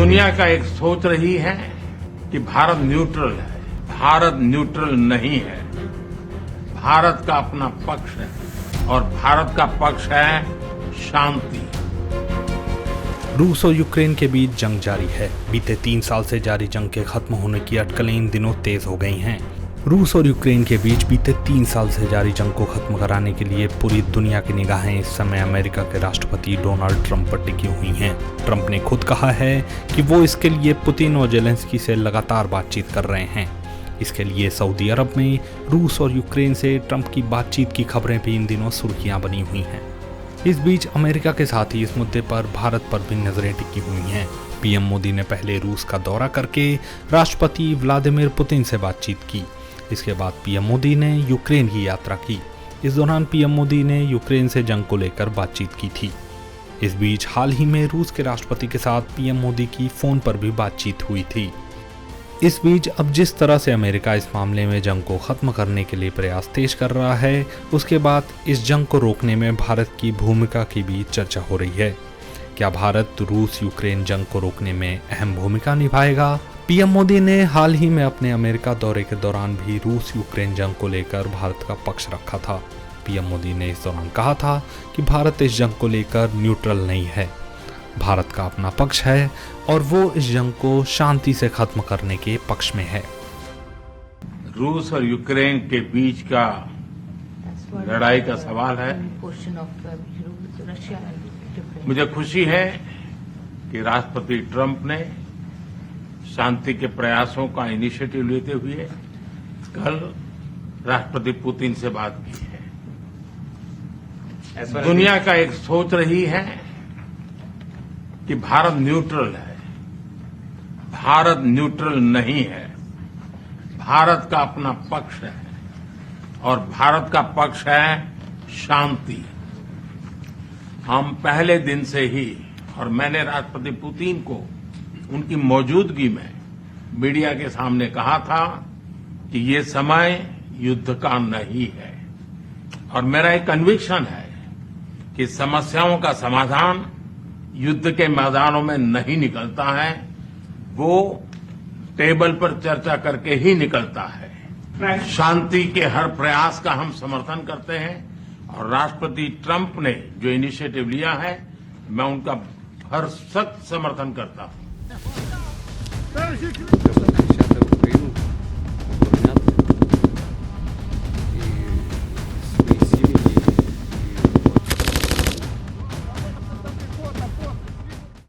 दुनिया का एक सोच रही है कि भारत न्यूट्रल है। भारत न्यूट्रल नहीं है। भारत का अपना पक्ष है और भारत का पक्ष है शांति। रूस और यूक्रेन के बीच जंग जारी है। बीते 3 साल से जारी जंग के खत्म होने की अटकलें इन दिनों तेज हो गई हैं। रूस और यूक्रेन के बीच बीते 3 साल से जारी जंग को खत्म कराने के लिए पूरी दुनिया की निगाहें इस समय अमेरिका के राष्ट्रपति डोनाल्ड ट्रंप पर टिकी हुई हैं। ट्रंप ने खुद कहा है कि वो इसके लिए पुतिन और जेलेंस्की से लगातार बातचीत कर रहे हैं। इसके लिए सऊदी अरब में रूस और यूक्रेन से ट्रंप की बातचीत की खबरें भी इन दिनों सुर्खियां बनी हुई हैं। इस बीच अमेरिका के साथ ही इस मुद्दे पर भारत पर भी नजरें टिकी हुई हैं। पीएम मोदी ने पहले रूस का दौरा करके राष्ट्रपति व्लादिमीर पुतिन से बातचीत की। इसके बाद पीएम मोदी ने यूक्रेन की यात्रा की। इस दौरान पीएम मोदी ने यूक्रेन से जंग को लेकर बातचीत की थी। इस बीच हाल ही में रूस के राष्ट्रपति के साथ पीएम मोदी की फोन पर भी बातचीत हुई थी। इस बीच अब जिस तरह से अमेरिका इस मामले में जंग को खत्म करने के लिए प्रयास तेज कर रहा है, उसके बाद इस जंग को रोकने में भारत की भूमिका की भी चर्चा हो रही है। क्या भारत रूस यूक्रेन जंग को रोकने में अहम भूमिका निभाएगा? पीएम मोदी ने हाल ही में अपने अमेरिका दौरे के दौरान भी रूस यूक्रेन जंग को लेकर भारत का पक्ष रखा था। पीएम मोदी ने इस दौरान कहा था कि भारत इस जंग को लेकर न्यूट्रल नहीं है। भारत का अपना पक्ष है और वो इस जंग को शांति से खत्म करने के पक्ष में है। रूस और यूक्रेन के बीच का लड़ाई का सवाल है। मुझे खुशी है कि राष्ट्रपति ट्रंप ने शांति के प्रयासों का इनिशिएटिव लेते हुए कल राष्ट्रपति पुतिन से बात की है। दुनिया का एक सोच रही है कि भारत न्यूट्रल है। भारत न्यूट्रल नहीं है। भारत का अपना पक्ष है और भारत का पक्ष है शांति। हम पहले दिन से ही, और मैंने राष्ट्रपति पुतिन को उनकी मौजूदगी में मीडिया के सामने कहा था कि ये समय युद्ध का नहीं है और मेरा एक कन्विक्शन है कि समस्याओं का समाधान युद्ध के मैदानों में नहीं निकलता है, वो टेबल पर चर्चा करके ही निकलता है। शांति के हर प्रयास का हम समर्थन करते हैं और राष्ट्रपति ट्रंप ने जो इनिशिएटिव लिया है, मैं उनका हर सख्त समर्थन करता हूं।